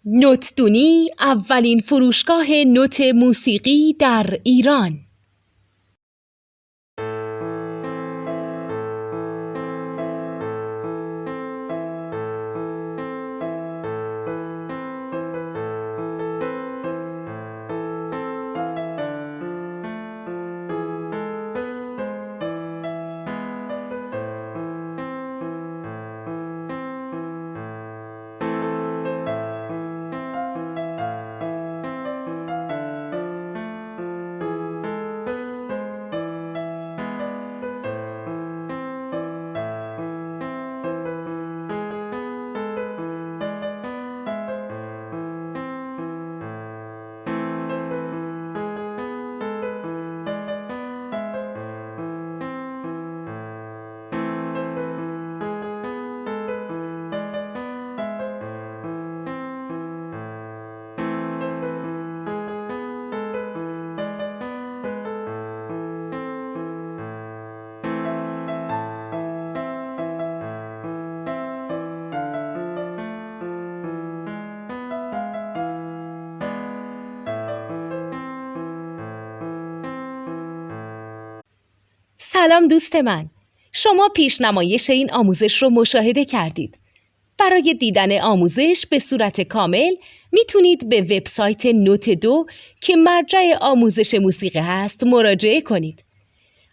نوتدونی اولین فروشگاه نوت موسیقی در ایران. سلام دوست من، شما پیشنمایش این آموزش رو مشاهده کردید. برای دیدن آموزش به صورت کامل میتونید به وبسایت نوت2 که مرجع آموزش موسیقی هست مراجعه کنید.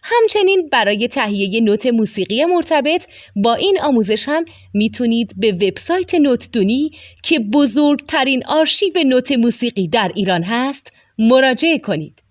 همچنین برای تهیه نوت موسیقی مرتبط با این آموزش هم میتونید به وبسایت نوتدونی که بزرگترین آرشیو نوت موسیقی در ایران هست مراجعه کنید.